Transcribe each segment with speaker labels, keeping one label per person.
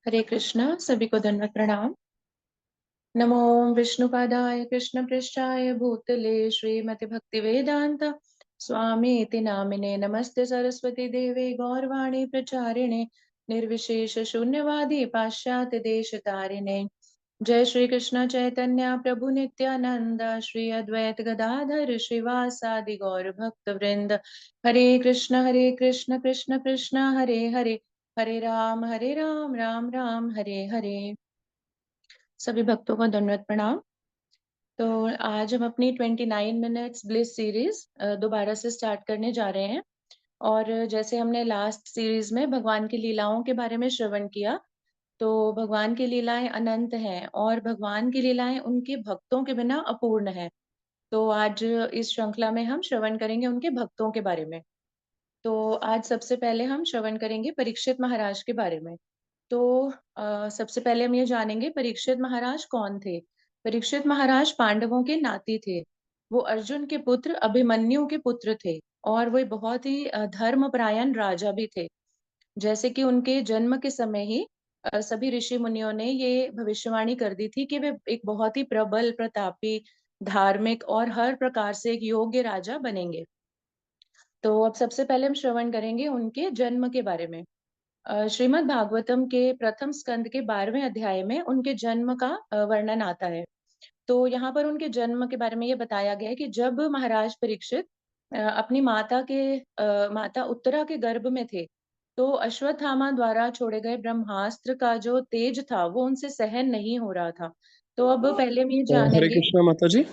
Speaker 1: हरे कृष्णा। सभी को दंडवत प्रणाम। नमो विष्णुपादाय कृष्णपृष्ठाय भूतले श्रीमते भक्ति वेदांत स्वामी इति नामिने नमस्ते सरस्वती देवे गौरवाणी प्रचारिणे निर्विशेष शून्यवादी पाश्चात्य देश तारिणे। जय श्री कृष्ण चैतन्य प्रभु नित्यानंद श्री अद्वैत गदाधर श्रीवासादि गौर भक्त वृंद। हरे कृष्ण कृष्ण कृष्ण हरे हरे, हरे राम राम राम हरे हरे। सभी भक्तों को दंडवत प्रणाम। तो आज हम अपनी 29 मिनट्स ब्लिस सीरीज दोबारा से स्टार्ट करने जा रहे हैं। और जैसे हमने लास्ट सीरीज में भगवान की लीलाओं के बारे में श्रवण किया, तो भगवान की लीलाएं अनंत हैं और भगवान की लीलाएं उनके भक्तों के बिना अपूर्ण है। तो आज इस श्रृंखला में हम श्रवण करेंगे उनके भक्तों के बारे में। तो आज सबसे पहले हम श्रवण करेंगे परीक्षित महाराज के बारे में। तो सबसे पहले हम ये जानेंगे परीक्षित महाराज कौन थे। परीक्षित महाराज पांडवों के नाती थे। वो अर्जुन के पुत्र अभिमन्यु के पुत्र थे और वो बहुत ही धर्मपरायण राजा भी थे। जैसे कि उनके जन्म के समय ही सभी ऋषि मुनियों ने ये भविष्यवाणी कर दी थी कि वे एक बहुत ही प्रबल प्रतापी धार्मिक और हर प्रकार से एक योग्य राजा बनेंगे। तो अब सबसे पहले हम श्रवण करेंगे उनके जन्म के बारे में। श्रीमद् भागवतम के प्रथम स्कंद के 12वें अध्याय में उनके जन्म का वर्णन आता है। तो यहाँ पर उनके जन्म के बारे में ये बताया गया है कि जब महाराज परीक्षित अपनी माता उत्तरा के गर्भ में थे, तो अश्वत्थामा द्वारा छोड़े गए ब्रह्मास्त्र का जो तेज था वो उनसे सहन नहीं हो रहा था। तो अब पहले हम ये
Speaker 2: हरे
Speaker 1: जानेंगे।
Speaker 2: कृष्णा माता जी।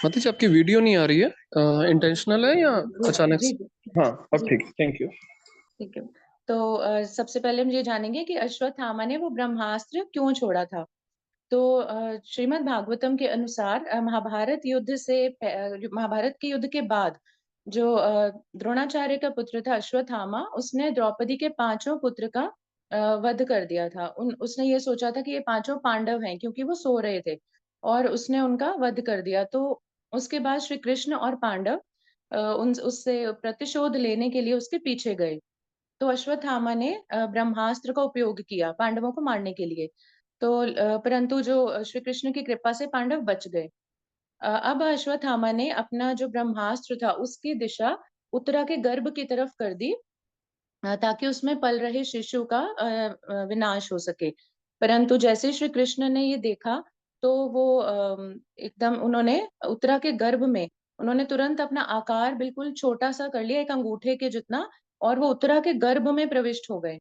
Speaker 2: माता जी, आपकी वीडियो नहीं आ रही है, इंटेंशनल है या
Speaker 1: जी
Speaker 2: अचानक
Speaker 1: जी
Speaker 2: से? हाँ, अब
Speaker 1: जी
Speaker 2: ठीक है, थैंक यू।
Speaker 1: ठीक है। तो सबसे पहले हम ये जानेंगे कि अश्वत्थामा ने वो ब्रह्मास्त्र क्यों छोड़ा था। तो श्रीमद् भागवतम के अनुसार महाभारत के युद्ध के बाद जो द्रोणाचार्य का पुत्र था अश्वत्थामा, उसने द्रौपदी के पांचों पुत्र का वध कर दिया था। उसने ये सोचा था कि ये पांचों पांडव हैं क्योंकि वो सो रहे थे, और उसने उनका वध कर दिया। तो उसके बाद श्री कृष्ण और पांडव उन उससे प्रतिशोध लेने के लिए उसके पीछे गए। तो अश्वत्थामा ने ब्रह्मास्त्र का उपयोग किया पांडवों को मारने के लिए। तो परंतु जो श्री कृष्ण की कृपा से पांडव बच गए। अब अश्वत्थामा ने अपना जो ब्रह्मास्त्र था उसकी दिशा उत्तरा के गर्भ की तरफ कर दी, ताकि उसमें पल रहे शिशु का विनाश हो सके। परंतु जैसे श्री कृष्ण ने ये देखा, तो वो एकदम उन्होंने उत्तरा के गर्भ में उन्होंने तुरंत अपना आकार बिल्कुल छोटा सा कर लिया, एक अंगूठे के जितना, और वो उत्तरा के गर्भ में प्रविष्ट हो गए।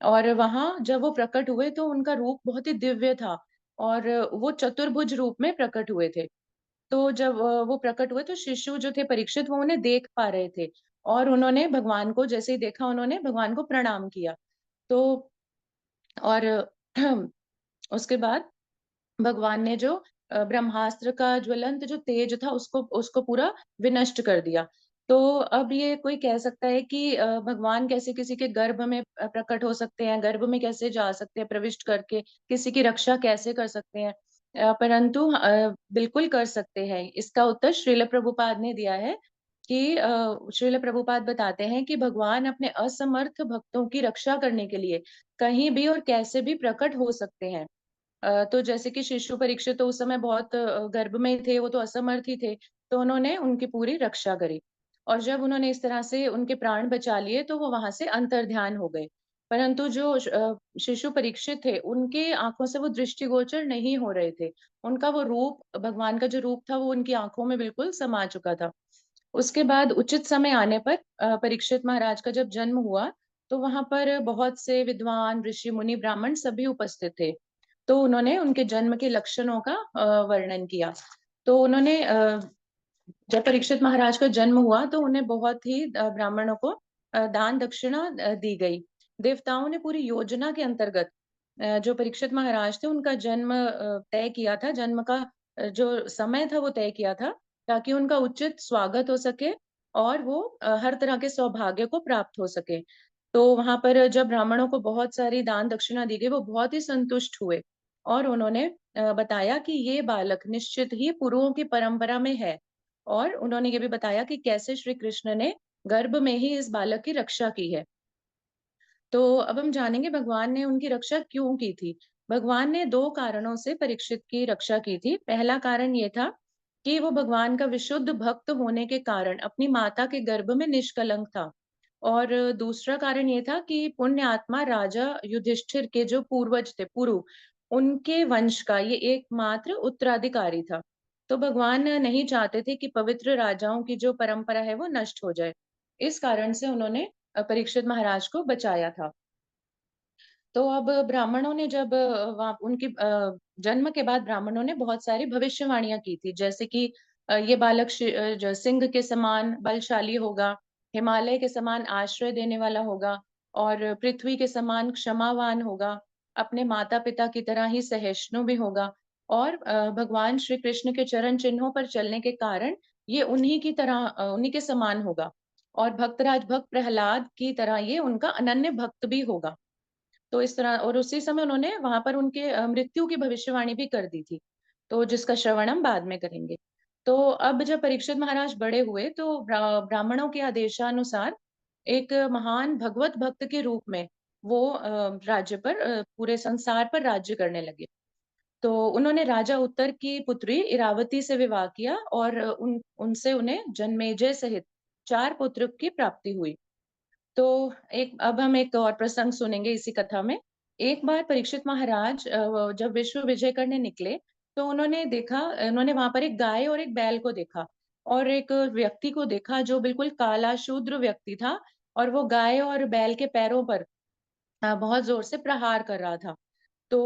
Speaker 1: और वहां जब वो प्रकट हुए तो उनका रूप बहुत ही दिव्य था, और वो चतुर्भुज रूप में प्रकट हुए थे। तो जब वो प्रकट हुए तो शिशु जो थे परीक्षित वो उन्हें देख पा रहे थे, और उन्होंने भगवान को जैसे ही देखा उन्होंने भगवान को प्रणाम किया। तो और उसके बाद भगवान ने जो ब्रह्मास्त्र का ज्वलंत जो तेज था उसको उसको पूरा विनष्ट कर दिया। तो अब ये कोई कह सकता है कि भगवान कैसे किसी के गर्भ में प्रकट हो सकते हैं, गर्भ में कैसे जा सकते हैं प्रविष्ट करके, किसी की रक्षा कैसे कर सकते हैं। परंतु बिल्कुल कर सकते हैं। इसका उत्तर श्रील प्रभुपाद ने दिया है कि श्रील प्रभुपाद बताते हैं कि भगवान अपने असमर्थ भक्तों की रक्षा करने के लिए कहीं भी और कैसे भी प्रकट हो सकते हैं। तो जैसे कि शिशु परीक्षित तो उस समय बहुत गर्भ में थे, वो तो असमर्थ ही थे, तो उन्होंने उनकी पूरी रक्षा करी। और जब उन्होंने इस तरह से उनके प्राण बचा लिए तो वो वहां से अंतर्ध्यान हो गए। परंतु जो शिशु परीक्षित थे उनके आंखों से वो दृष्टिगोचर नहीं हो रहे थे। उनका वो रूप, भगवान का जो रूप था वो उनकी आंखों में बिल्कुल समा चुका था। उसके बाद उचित समय आने पर परीक्षित महाराज का जब जन्म हुआ, तो वहां पर बहुत से विद्वान ऋषि मुनि ब्राह्मण सभी उपस्थित थे। तो उन्होंने उनके जन्म के लक्षणों का वर्णन किया। तो उन्होंने जब परीक्षित महाराज का जन्म हुआ तो उन्हें बहुत ही ब्राह्मणों को दान दक्षिणा दी गई। देवताओं ने पूरी योजना के अंतर्गत जो परीक्षित महाराज थे उनका जन्म तय किया था, जन्म का जो समय था वो तय किया था, ताकि उनका उचित स्वागत हो सके और वो हर तरह के सौभाग्य को प्राप्त हो सके। तो वहां पर जब ब्राह्मणों को बहुत सारी दान दक्षिणा दी गई वो बहुत ही संतुष्ट हुए, और उन्होंने बताया कि ये बालक निश्चित ही पुरुषों की परंपरा में है। और उन्होंने ये भी बताया कि कैसे श्री कृष्ण ने गर्भ में ही इस बालक की रक्षा की है। तो अब हम जानेंगे भगवान ने उनकी रक्षा क्यों की थी। भगवान ने 2 कारणों से परीक्षित की रक्षा की थी। पहला कारण ये था कि वो भगवान का विशुद्ध भक्त होने के कारण अपनी माता के गर्भ में निष्कलंक था। और दूसरा कारण ये था कि पुण्य आत्मा राजा युधिष्ठिर के जो पूर्वज थे, पुरु, उनके वंश का ये एकमात्र उत्तराधिकारी था। तो भगवान नहीं चाहते थे कि पवित्र राजाओं की जो परंपरा है वो नष्ट हो जाए। इस कारण से उन्होंने परीक्षित महाराज को बचाया था। तो अब ब्राह्मणों ने जब वहाँ उनकी जन्म के बाद ब्राह्मणों ने बहुत सारी भविष्यवाणियाँ की थी, जैसे कि ये बालक जो सिंह के समान बलशाली होगा, हिमालय के समान आश्रय देने वाला होगा और पृथ्वी के समान क्षमावान होगा, अपने माता-पिता की तरह ही सहिष्णु भी होगा और भगवान श्री कृष्ण के चरण चिन्हों पर चलने के कारण ये उन्हीं की तरह उन्हीं के समान होगा और भक्तराज भक्त प्रहलाद की तरह ये उनका अनन्य भक्त भी होगा। तो इस तरह और उसी समय उन्होंने वहाँ पर उनके मृत्यु की भविष्यवाणी भी कर दी थी, तो जिसका श्रवण हम बाद में करेंगे। तो अब जब परीक्षित महाराज बड़े हुए तो ब्राह्मणों के आदेशानुसार एक महान भगवत भक्त के रूप में वो राज्य पर पूरे संसार पर राज्य करने लगे। तो उन्होंने राजा उत्तर की पुत्री इरावती से विवाह किया और उनसे उन्हें जन्मेजय सहित 4 पुत्र की प्राप्ति हुई। तो एक अब हम एक और प्रसंग सुनेंगे इसी कथा में। एक बार परीक्षित महाराज जब विश्व विजय करने निकले, तो उन्होंने वहाँ पर एक गाय और एक बैल को देखा और एक व्यक्ति को देखा जो बिल्कुल काला शूद्र व्यक्ति था और वो गाय और बैल के पैरों पर बहुत ज़ोर से प्रहार कर रहा था। तो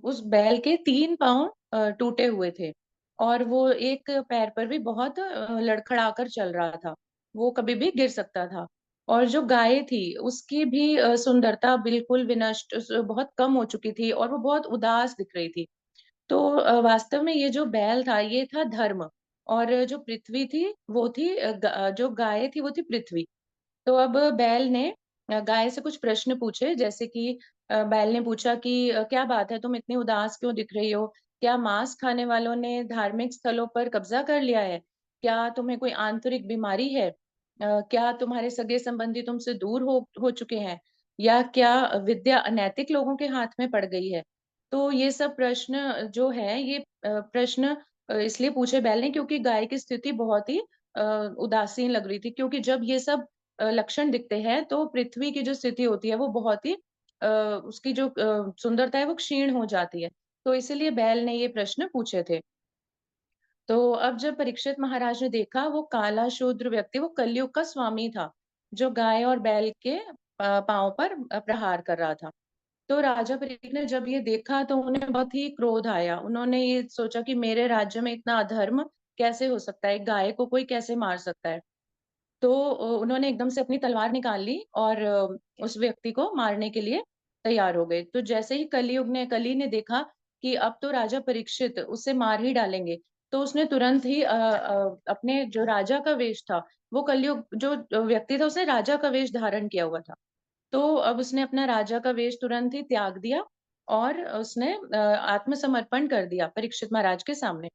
Speaker 1: उस बैल के 3 पाँव टूटे हुए थे और वो एक पैर पर भी बहुत लड़खड़ाकर चल रहा था। वो कभी भी गिर सकता था और जो गाय थी उसकी भी सुंदरता बिल्कुल विनष्ट बहुत कम हो चुकी थी और वो बहुत उदास दिख रही थी। तो वास्तव में ये जो बैल था ये था धर्म और जो पृथ्वी थी वो थी जो गाय थी वो थी पृथ्वी। तो अब बैल ने गाय से कुछ प्रश्न पूछे जैसे कि बैल ने पूछा कि क्या बात है तुम इतनी उदास क्यों दिख रही हो? क्या मांस खाने वालों ने धार्मिक स्थलों पर कब्जा कर लिया है? क्या तुम्हें कोई आंतरिक बीमारी है? क्या तुम्हारे सगे संबंधी तुमसे दूर हो चुके हैं? या क्या विद्या अनैतिक लोगों के हाथ में पड़ गई है? तो ये सब प्रश्न जो है ये प्रश्न इसलिए पूछे बैल ने क्योंकि गाय की स्थिति बहुत ही अ, उदासीन लग रही थी क्योंकि जब ये सब लक्षण दिखते हैं तो पृथ्वी की जो स्थिति होती है वो बहुत ही उसकी जो सुंदरता है वो क्षीण हो जाती है। तो इसीलिए बैल ने ये प्रश्न पूछे थे। तो अब जब परीक्षित महाराज ने देखा वो काला शूद्र व्यक्ति वो कलयुग का स्वामी था, जो गाय और बैल के पाँव पर प्रहार कर रहा था। तो राजा परीक्षित ने जब ये देखा तो उन्हें बहुत ही क्रोध आया। उन्होंने ये सोचा कि मेरे राज्य में इतना अधर्म कैसे हो सकता है? एक गाय को कोई कैसे मार सकता है? तो उन्होंने एकदम से अपनी तलवार निकाल ली और उस व्यक्ति को मारने के लिए तैयार हो गए। तो जैसे ही कली ने देखा कि अब तो राजा परीक्षित उसे मार ही डालेंगे, तो उसने तुरंत ही अपने जो राजा का वेश था, वो कलयुग जो व्यक्ति था उसने राजा का वेश धारण किया हुआ था। तो अब उसने अपना राजा का वेश तुरंत ही त्याग दिया और उसने आत्मसमर्पण कर दिया परीक्षित महाराज के सामने।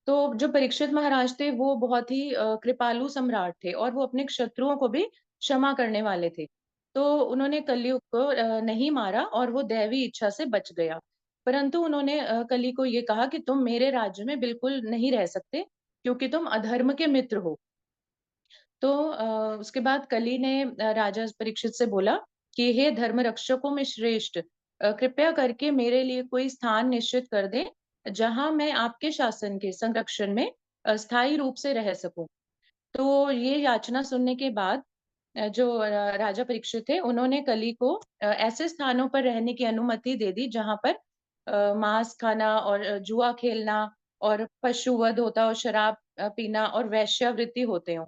Speaker 1: तो जो परीक्षित महाराज थे वो बहुत ही कृपालु सम्राट थे और वो अपने शत्रुओं को भी क्षमा करने वाले थे। तो उन्होंने कलयुग को नहीं मारा और वो दैवी इच्छा से बच गया। परंतु उन्होंने कली को ये कहा कि तुम मेरे राज्य में बिल्कुल नहीं रह सकते क्योंकि तुम अधर्म के मित्र हो। तो उसके बाद कली ने राजा परीक्षित से बोला कि हे धर्म रक्षकों में श्रेष्ठ, कृपया करके मेरे लिए कोई स्थान निश्चित कर दें जहां मैं आपके शासन के संरक्षण में स्थायी रूप से रह सकूं। तो ये याचना सुनने के बाद जो राजा परीक्षित थे उन्होंने कली को ऐसे स्थानों पर रहने की अनुमति दे दी जहां पर मांस खाना और जुआ खेलना और पशुवध होता और शराब पीना और वेश्यावृत्ति होते हो।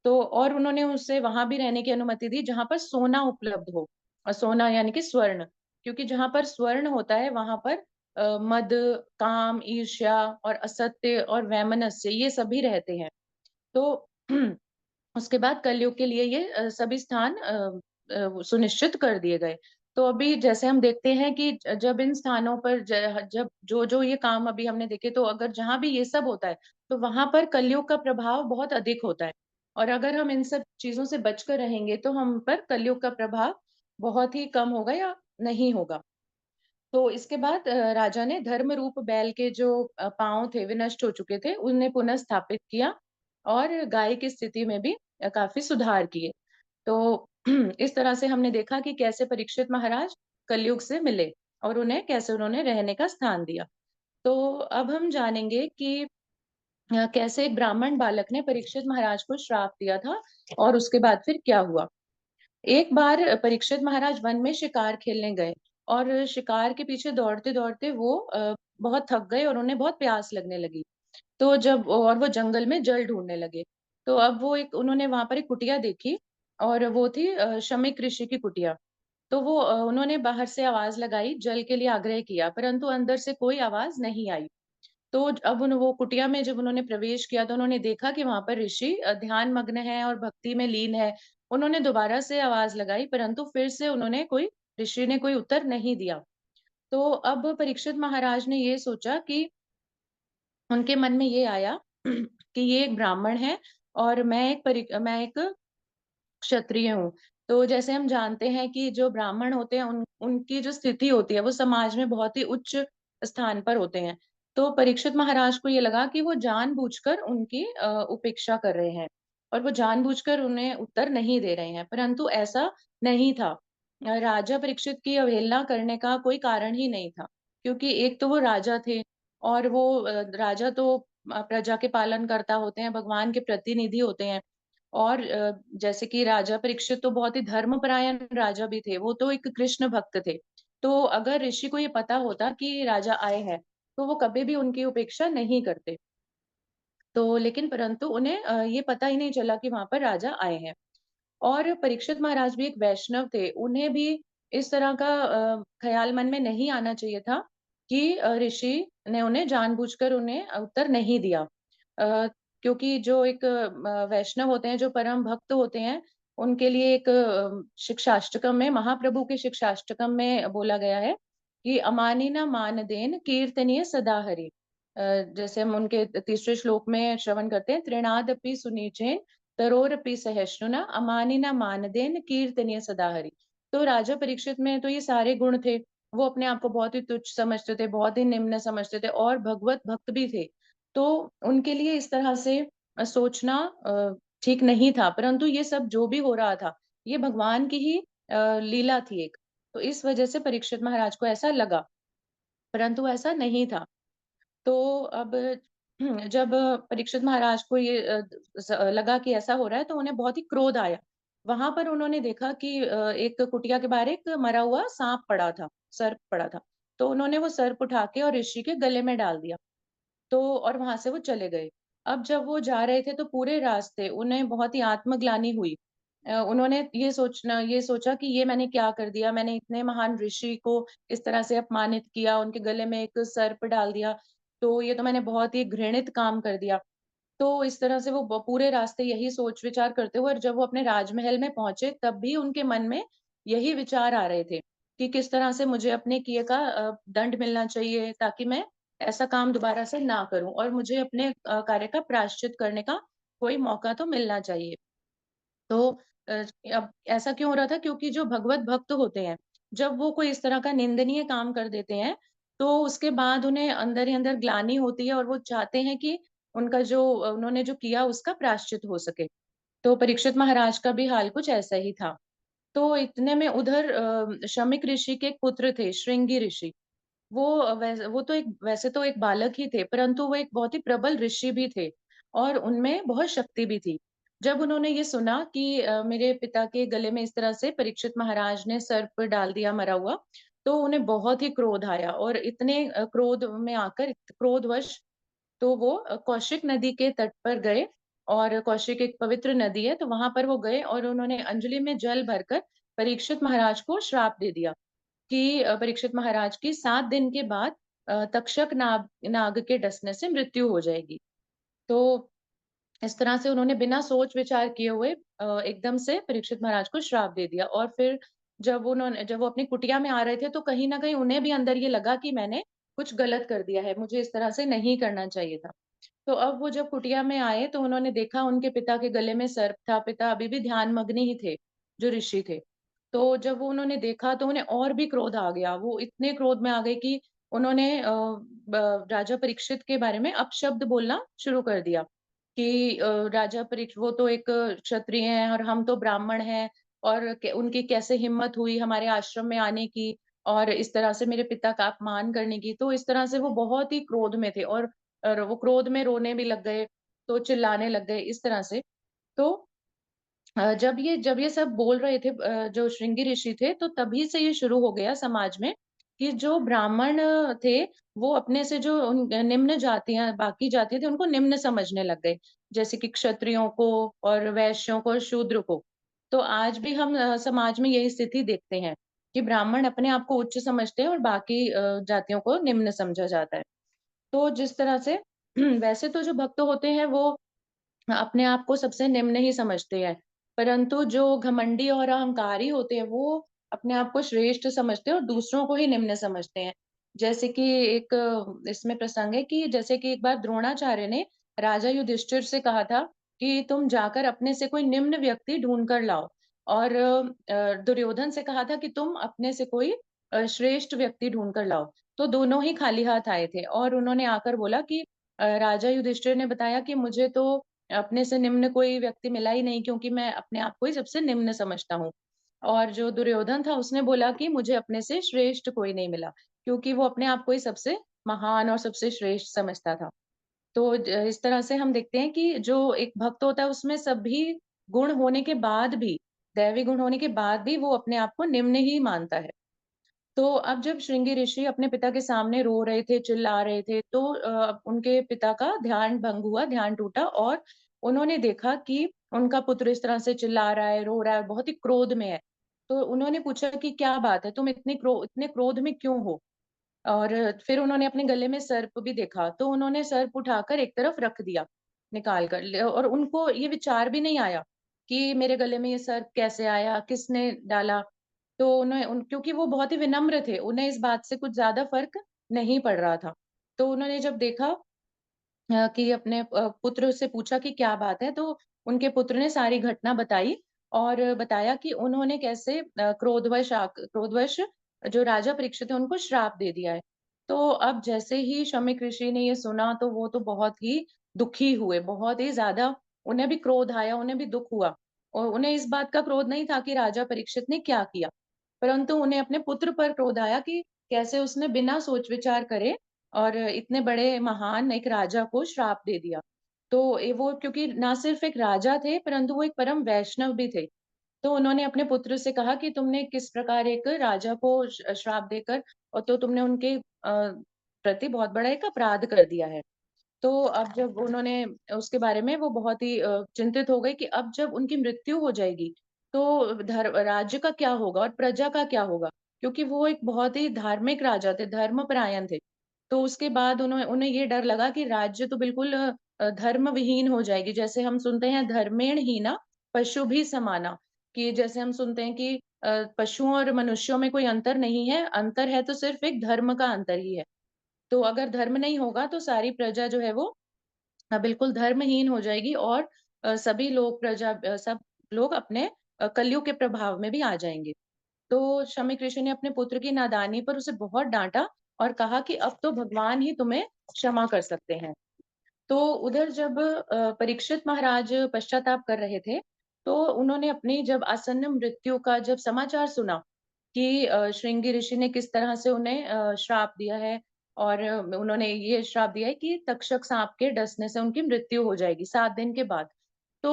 Speaker 1: तो और उन्होंने उसे वहां भी रहने की अनुमति दी जहां पर सोना उपलब्ध हो और सोना यानी कि स्वर्ण, क्योंकि जहां पर स्वर्ण होता है वहां पर मद, काम, ईर्ष्या और असत्य और वैमनस्य ये सभी रहते हैं। तो उसके बाद कलयुग के लिए ये सभी स्थान सुनिश्चित कर दिए गए। तो अभी जैसे हम देखते हैं कि जब इन स्थानों पर जब जो-जो ये काम अभी हमने देखे तो अगर जहाँ भी ये सब होता है, तो वहाँ पर कलयुग का प्रभाव बहुत अधिक होता है। और अगर हम इन सब चीज़ों से बचकर रहेंगे तो हम पर कलयुग का प्रभाव बहुत ही कम होगा या नहीं होगा। तो इसके बाद राजा ने धर्म रूप बैल के जो पाँव थे वे नष्ट हो चुके थे, उन्हें पुनः स्थापित किया और गाय की स्थिति में भी काफ़ी सुधार किए। तो इस तरह से हमने देखा कि कैसे परीक्षित महाराज कलयुग से मिले और उन्हें कैसे उन्होंने रहने का स्थान दिया। तो अब हम जानेंगे कि कैसे एक ब्राह्मण बालक ने परीक्षित महाराज को श्राप दिया था और उसके बाद फिर क्या हुआ। एक बार परीक्षित महाराज वन में शिकार खेलने गए और शिकार के पीछे दौड़ते-दौड़ते वो बहुत थक गए और उन्हें बहुत प्यास लगने लगी। तो जब और वो जंगल में जल ढूँढने लगे। तो अब वो एक उन्होंने वहाँ पर एक कुटिया देखी और वो थी शमीक ऋषि की कुटिया। तो वो उन्होंने बाहर से आवाज़ लगाई, जल के लिए आग्रह किया, परंतु अंदर से कोई आवाज़ नहीं आई। तो अब वो कुटिया में जब उन्होंने प्रवेश किया तो उन्होंने देखा कि वहाँ पर ऋषि ध्यान मग्न है और भक्ति में लीन है। उन्होंने दोबारा से आवाज़ लगाई परंतु फिर से उन्होंने कोई ऋषि ने कोई उत्तर नहीं दिया। तो अब परीक्षित महाराज ने ये सोचा कि उनके मन में ये आया कि ये एक ब्राह्मण है और मैं एक क्षत्रिय हूँ। तो जैसे हम जानते हैं कि जो ब्राह्मण होते हैं उनकी जो स्थिति होती है वो समाज में बहुत ही उच्च स्थान पर होते हैं। तो परीक्षित महाराज को ये लगा कि वो जानबूझकर उनकी उपेक्षा कर रहे हैं और वो जानबूझकर उन्हें उत्तर नहीं दे रहे हैं, परंतु ऐसा नहीं था। राजा परीक्षित की अवहेलना करने का कोई कारण ही नहीं था, क्योंकि एक तो वो राजा थे और वो राजा तो प्रजा के पालनकर्ता होते हैं, भगवान के प्रतिनिधि होते हैं। और जैसे कि राजा परीक्षित तो बहुत ही धर्मपरायण राजा भी थे, वो तो एक कृष्ण भक्त थे। तो अगर ऋषि को ये पता होता कि राजा आए हैं, तो वो कभी भी उनकी उपेक्षा नहीं करते। तो लेकिन परंतु उन्हें ये पता ही नहीं चला कि वहाँ पर राजा आए हैं। और परीक्षित महाराज भी एक वैष्णव थे, उन्हें भी इस तरह का ख़्याल मन में नहीं आना चाहिए था कि ऋषि ने उन्हें जानबूझकर उन्हें उत्तर नहीं दिया। क्योंकि जो एक वैष्णव होते हैं, जो परम भक्त होते हैं, उनके लिए एक शिक्षाष्टकम में महाप्रभु के शिक्षाष्टकम में बोला गया है कि अमानी न मानदेन कीर्तनीय सदा हरि। जैसे हम उनके तीसरे श्लोक में श्रवण करते हैं, तृणादपि सुनीचेन तरोरपि सहिष्णुना अमानिना मानदेन कीर्तनीय सदा हरि। तो राजा परीक्षित में तो ये सारे गुण थे। वो अपने आप को बहुत ही तुच्छ समझते थे, बहुत ही निम्न समझते थे और भगवत भक्त भी थे। तो उनके लिए इस तरह से सोचना ठीक नहीं था, परंतु ये सब जो भी हो रहा था, ये भगवान की ही लीला थी एक। तो इस वजह से परीक्षित महाराज को ऐसा लगा, परंतु ऐसा नहीं था। तो अब जब परीक्षित महाराज को ये लगा कि ऐसा हो रहा है तो उन्हें बहुत ही क्रोध आया। वहाँ पर उन्होंने देखा कि एक कुटिया के बाहर एक मरा हुआ साँप पड़ा था, सर्प पड़ा था। तो उन्होंने वो सर्प उठा के और ऋषि के गले में डाल दिया। तो और वहाँ से वो चले गए। अब जब वो जा रहे थे तो पूरे रास्ते उन्हें बहुत ही आत्मग्लानि हुई। उन्होंने ये सोचा कि ये मैंने क्या कर दिया? मैंने इतने महान ऋषि को इस तरह से अपमानित किया, उनके गले में एक सर्प डाल दिया, तो ये तो मैंने बहुत ही घृणित काम कर दिया। तो इस तरह से वो पूरे रास्ते यही सोच-विचार करते हुए और जब वो अपने राजमहल में पहुँचे, तब भी उनके मन में यही विचार आ रहे थे कि किस तरह से मुझे अपने किए का दंड मिलना चाहिए ताकि मैं ऐसा काम दोबारा से ना करूँ और मुझे अपने कार्य का प्रायश्चित करने का कोई मौका तो मिलना चाहिए। तो अ, अब ऐसा क्यों हो रहा था? क्योंकि जो भगवत भक्त होते हैं, जब वो कोई इस तरह का निंदनीय काम कर देते हैं, तो उसके बाद उन्हें अंदर ही अंदर ग्लानि होती है और वो चाहते हैं कि उनका जो उन्होंने जो किया उसका प्रायश्चित हो सके। तो परीक्षित महाराज का भी हाल कुछ ऐसा ही था। तो इतने में उधर शमीक ऋषि के एक पुत्र थे, श्रृंगी ऋषि। वो तो एक वैसे तो एक बालक ही थे, परंतु वो एक बहुत ही प्रबल ऋषि भी थे और उनमें बहुत शक्ति भी थी। जब उन्होंने ये सुना कि मेरे पिता के गले में इस तरह से परीक्षित महाराज ने सर्प डाल दिया मरा हुआ, तो उन्हें बहुत ही क्रोध आया और इतने क्रोध में आकर क्रोधवश तो वो कौशिक नदी के तट पर गए और कौशिक एक पवित्र नदी है, तो वहाँ पर वो गए और उन्होंने अंजलि में जल भरकर परीक्षित महाराज को श्राप दे दिया। कि परीक्षित महाराज की 7 दिन के बाद तक्षक नाग नाग के डसने से मृत्यु हो जाएगी। तो इस तरह से उन्होंने बिना सोच-विचार किए हुए एकदम से परीक्षित महाराज को श्राप दे दिया और फिर जब वो अपनी कुटिया में आ रहे थे, तो कहीं न कहीं उन्हें भी अंदर ये लगा कि मैंने कुछ गलत कर दिया है, मुझे इस तरह से नहीं करना चाहिए था। तो अब वो जब कुटिया में आए, तो उन्होंने देखा उनके पिता के गले में सर्प था, पिता अभी भी ध्यानमग्न ही थे, जो ऋषि थे। तो जब वो उन्होंने देखा तो उन्हें और भी क्रोध आ गया। वो इतने क्रोध में आ गए कि उन्होंने राजा परीक्षित के बारे में अपशब्द बोलना शुरू कर दिया कि राजा परीक्ष वो तो एक क्षत्रिय हैं और हम तो ब्राह्मण हैं और उनकी कैसे हिम्मत हुई हमारे आश्रम में आने की और इस तरह से मेरे पिता का अपमान करने की। तो इस तरह से वो बहुत ही क्रोध में थे और वो क्रोध में रोने भी लग गए, तो चिल्लाने लग गए इस तरह से। तो जब ये सब बोल रहे थे जो श्रृंगी ऋषि थे, तो तभी से ये शुरू हो गया समाज में कि जो ब्राह्मण थे, वो अपने से जो निम्न जातियाँ बाकी जाति थे, उनको निम्न समझने लग गए। जैसे कि क्षत्रियों को और वैश्यों को और शूद्र को। तो आज भी हम समाज में यही स्थिति देखते हैं कि ब्राह्मण अपने आप को उच्च समझते हैं और बाकी जातियों को निम्न समझा जाता है। तो जिस तरह से वैसे तो जो भक्त होते हैं, वो अपने आप को सबसे निम्न ही समझते हैं। परंतु जो घमंडी और अहंकारी होते हैं, वो अपने आप को श्रेष्ठ समझते हैं और दूसरों को ही निम्न समझते हैं। जैसे कि एक इसमें प्रसंग है कि जैसे कि एक बार द्रोणाचार्य ने राजा युधिष्ठिर से कहा था कि तुम जाकर अपने से कोई निम्न व्यक्ति ढूँढ कर लाओ और दुर्योधन से कहा था कि तुम अपने से कोई श्रेष्ठ व्यक्ति ढूँढ कर लाओ। तो दोनों ही खाली हाथ आए थे और उन्होंने आकर बोला कि राजा युधिष्ठिर ने बताया कि मुझे तो अपने से निम्न कोई व्यक्ति मिला ही नहीं क्योंकि मैं अपने आप को ही सबसे निम्न समझता हूँ। और जो दुर्योधन था उसने बोला कि मुझे अपने से श्रेष्ठ कोई नहीं मिला, क्योंकि वो अपने आप को ही सबसे महान और सबसे श्रेष्ठ समझता था। तो इस तरह से हम देखते हैं कि जो एक भक्त होता है उसमें सभी गुण होने के बाद भी, दैवी गुण होने के बाद भी वो अपने आप को निम्न ही मानता है। तो अब जब श्रृंगी ऋषि अपने पिता के सामने रो रहे थे, चिल्ला रहे थे, तो उनके पिता का ध्यान भंग हुआ, ध्यान टूटा और उन्होंने देखा कि उनका पुत्र इस तरह से चिल्ला रहा है, रो रहा है, बहुत ही क्रोध में है। तो उन्होंने पूछा कि क्या बात है? तुम इतने क्रोध में क्यों हो? और फिर उन्होंने अपने गले में सर्प भी देखा, तो उन्होंने सर्प उठाकर एक तरफ रख दिया, निकाल कर ल और उनको ये विचार भी नहीं आया कि मेरे गले में ये सर्प कैसे आया, किसने डाला? तो उन्हें उन क्योंकि वो बहुत ही विनम्र थे, उन्हें इस बात से कुछ ज़्यादा फ़र्क नहीं पड़ रहा था। तो उन्होंने जब देखा कि अपने पुत्र से पूछा कि क्या बात है? तो उनके पुत्र ने सारी घटना बताई और बताया कि उन्होंने कैसे क्रोधवश जो राजा परीक्षित है उनको श्राप दे दिया है। तो अब जैसे ही शमीक ऋषि ने ये सुना तो वो तो बहुत ही दुखी हुए, बहुत ही ज़्यादा उन्हें भी क्रोध आया, उन्हें भी दुःख हुआ और उन्हें इस बात का क्रोध नहीं था कि राजा परीक्षित ने क्या किया, परंतु उन्हें अपने पुत्र पर क्रोध आया कि कैसे उसने बिना सोच-विचार करे और इतने बड़े महान एक राजा को श्राप दे दिया। तो वो क्योंकि ना सिर्फ़ एक राजा थे, परंतु वो एक परम वैष्णव भी थे। तो उन्होंने अपने पुत्र से कहा कि तुमने किस प्रकार एक राजा को श्राप देकर और तो तुमने उनके प्रति बहुत बड़ा एक अपराध कर दिया है। तो अब जब उन्होंने उसके बारे में वो बहुत ही चिंतित हो गए कि अब जब उनकी मृत्यु हो जाएगी, तो राज्य का क्या होगा और प्रजा का क्या होगा? क्योंकि वो एक बहुत ही धार्मिक राजा थे, धर्मपरायण थे। तो उसके बाद उन्हें ये डर लगा कि राज्य तो बिल्कुल धर्म विहीन हो जाएगी। जैसे हम सुनते हैं धर्मेण हीना पशुभिः समाना, कि जैसे हम सुनते हैं कि पशुओं और मनुष्यों में कोई अंतर नहीं है, अंतर है तो सिर्फ़ एक धर्म का अंतर ही है। तो अगर धर्म नहीं होगा तो सारी प्रजा जो है वो बिल्कुल धर्महीन हो जाएगी और सभी लोग सब लोग अपने कलयुग के प्रभाव में भी आ जाएँगे। तो शमी ऋषि ने अपने पुत्र की नादानी पर उसे बहुत डाँटा और कहा कि अब तो भगवान ही तुम्हें क्षमा कर सकते हैं। तो उधर जब परीक्षित महाराज पश्चाताप कर रहे थे, तो उन्होंने अपनी जब आसन्न मृत्यु का जब समाचार सुना कि श्रृंगी ऋषि ने किस तरह से उन्हें श्राप दिया है और उन्होंने ये श्राप दिया है कि तक्षक साँप के डसने से उनकी मृत्यु हो जाएगी 7 दिन के बाद। तो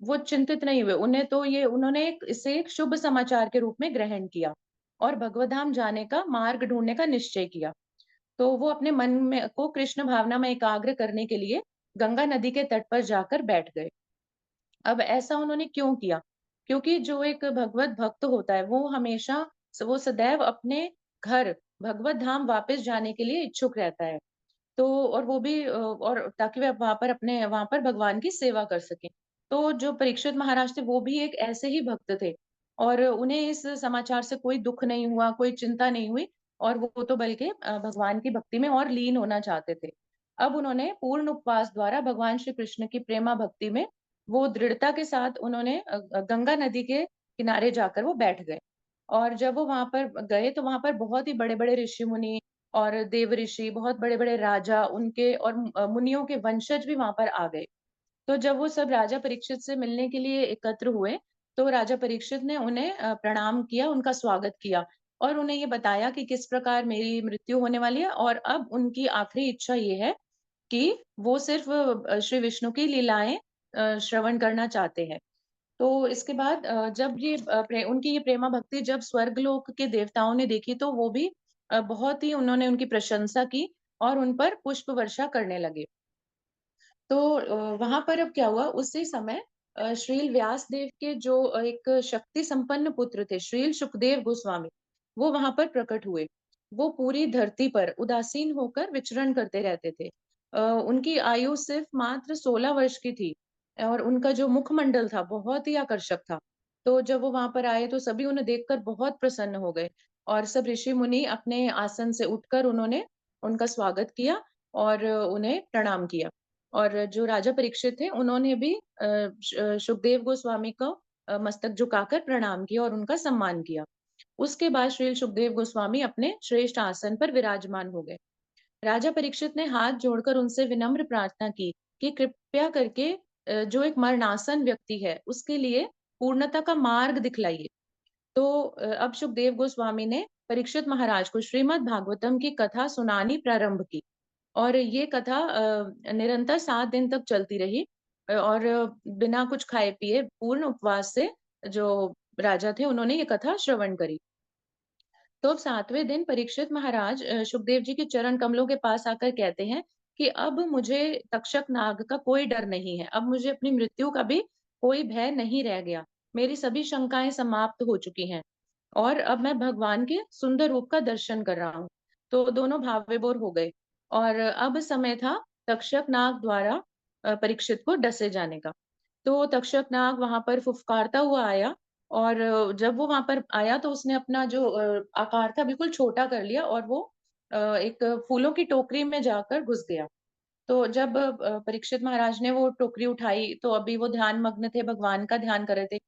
Speaker 1: वो चिंतित नहीं हुए, उन्हें तो ये उन्होंने इसे एक शुभ समाचार के रूप में ग्रहण किया और भगवत धाम जाने का मार्ग ढूँढने का निश्चय किया। तो वो अपने मन में को कृष्ण भावना में एकाग्र करने के लिए गंगा नदी के तट पर जाकर बैठ गए। अब ऐसा उन्होंने क्यों किया? क्योंकि जो एक भगवत भक्त होता है, वो हमेशा वो सदैव अपने घर भगवत धाम वापस जाने के लिए इच्छुक रहता है। तो और वो भी और ताकि वे वहाँ पर भगवान की सेवा कर सकें। तो जो परीक्षित महाराज थे, वो भी एक ऐसे ही भक्त थे और उन्हें इस समाचार से कोई दुःख नहीं हुआ, कोई चिंता नहीं हुई और वो तो बल्कि भगवान की भक्ति में और लीन होना चाहते थे। अब उन्होंने पूर्ण उपवास द्वारा भगवान श्री कृष्ण की प्रेमा भक्ति में वो दृढ़ता के साथ उन्होंने गंगा नदी के किनारे जाकर वो बैठ गए। और जब वो वहाँ पर गए तो वहाँ पर बहुत ही बड़े-बड़े ऋषि-मुनि और देव ऋषि, बहुत बड़े-बड़े राजा उनके और मुनियों के वंशज भी वहाँ पर आ गए। तो जब वो सब राजा परीक्षित से मिलने के लिए एकत्र हुए, तो राजा परीक्षित ने उन्हें प्रणाम किया, उनका स्वागत किया और उन्हें ये बताया कि किस प्रकार मेरी मृत्यु होने वाली है और अब उनकी आखिरी इच्छा ये है कि वो सिर्फ़ श्री विष्णु की लीलाएँ श्रवण करना चाहते हैं। तो इसके बाद जब ये उनकी ये प्रेमा भक्ति जब स्वर्गलोक के देवताओं ने देखी तो वो भी बहुत ही उन्होंने उनकी प्रशंसा की और उन पर पुष्प वर्षा करने लगे। तो वहाँ पर अब क्या हुआ उसी समय श्रील व्यासदेव के जो एक शक्ति संपन्न पुत्र थे, श्रील सुखदेव गोस्वामी, वो वहाँ पर प्रकट हुए। वो पूरी धरती पर उदासीन होकर विचरण करते रहते थे। उनकी आयु सिर्फ मात्र 16 वर्ष की थी और उनका जो मुखमंडल था बहुत ही आकर्षक था। तो जब वो वहाँ पर आए तो सभी उन्हें देखकर बहुत प्रसन्न हो गए और सब ऋषि मुनि अपने आसन से उठकर उन्होंने उनका स्वागत किया और उन्हें प्रणाम किया। और जो राजा परीक्षित थे उन्होंने भी सुखदेव गोस्वामी को मस्तक झुकाकर प्रणाम किया और उनका सम्मान किया। उसके बाद श्री सुखदेव गोस्वामी अपने श्रेष्ठ आसन पर विराजमान हो गए। राजा परीक्षित ने हाथ जोड़कर उनसे विनम्र प्रार्थना की कि कृपया करके जो एक मरणासन व्यक्ति है, उसके लिए पूर्णता का मार्ग दिखलाइए। तो अब सुखदेव गोस्वामी ने परीक्षित महाराज को श्रीमद् भागवतम की कथा सुनानी प्रारंभ की। और ये कथा निरंतर 7 दिन तक चलती रही और बिना कुछ खाए-पिए पूर्ण उपवास से जो राजा थे उन्होंने ये कथा श्रवण करी। तो अब 7वें दिन परीक्षित महाराज सुखदेव जी के चरण कमलों के पास आकर कहते हैं कि अब मुझे तक्षक नाग का कोई डर नहीं है। अब मुझे अपनी मृत्यु का भी कोई भय नहीं रह गया। मेरी सभी शंकाएँ समाप्त हो चुकी हैं और अब मैं भगवान के सुंदर रूप का दर्शन कर रहा हूँ। तो दोनों भाव विभोर हो गए और अब समय था तक्षक नाग द्वारा परीक्षित को डसे जाने का। तो तक्षक नाग वहाँ पर फुफकारता हुआ आया और जब वो वहाँ पर आया तो उसने अपना जो आकार था बिल्कुल छोटा कर लिया और वो एक फूलों की टोकरी में जाकर घुस गया। तो जब परीक्षित महाराज ने वो टोकरी उठाई तो अभी वो ध्यान मग्न थे, भगवान का ध्यान कर रहे थे।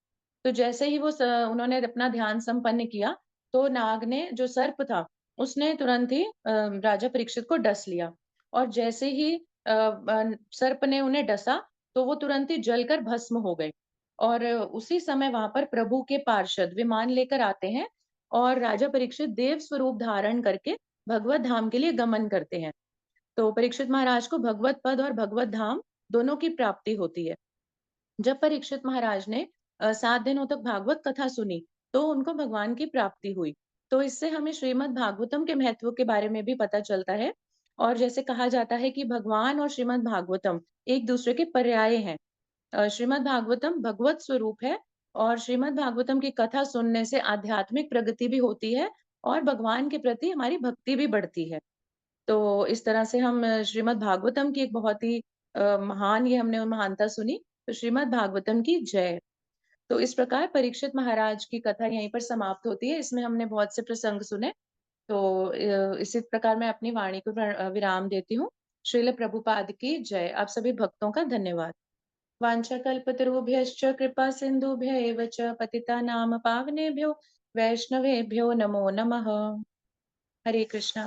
Speaker 1: तो जैसे ही उन्होंने अपना ध्यान संपन्न किया, तो नाग ने जो सर्प था, उसने तुरंत ही राजा परीक्षित को डस लिया और जैसे ही सर्प ने उन्हें डसा, तो वो तुरंत ही जलकर भस्म हो गए। और उसी समय वहाँ पर प्रभु के पार्षद विमान लेकर आते हैं और राजा परीक्षित देव स्वरूप धारण करके भगवत धाम के लिए गमन करते हैं। तो परीक्षित महाराज को भगवत पद और भगवत धाम दोनों की प्राप्ति होती है। जब परीक्षित महाराज ने 7 दिनों तक भागवत कथा सुनी, तो उनको भगवान की प्राप्ति हुई। तो इससे हमें श्रीमद् भागवतम के महत्व के बारे में भी पता चलता है और जैसे कहा जाता है कि भगवान और श्रीमद् भागवतम एक दूसरे के पर्याय हैं। श्रीमद् भागवतम भगवत स्वरूप है और श्रीमद् भागवतम की कथा सुनने से आध्यात्मिक प्रगति भी होती है और भगवान के प्रति हमारी भक्ति भी बढ़ती है। तो इस तरह से हम श्रीमद् भागवतम की एक बहुत ही महान ये हमने महानता सुनी, तो श्रीमद् भागवतम की जय। तो इस प्रकार परीक्षित महाराज की कथा यहीं पर समाप्त होती है। इसमें हमने बहुत से प्रसंग सुने। तो इसी प्रकार मैं अपनी वाणी को विराम देती हूँ। श्रील प्रभुपाद की जय। आप सभी भक्तों का धन्यवाद। वाञ्छाकल्पतरुभ्यश्च कृपा सिन्धुभ्य एव च पतितानां पावनेभ्यो वैष्णवेभ्यो नमो नमः। हरे कृष्णा।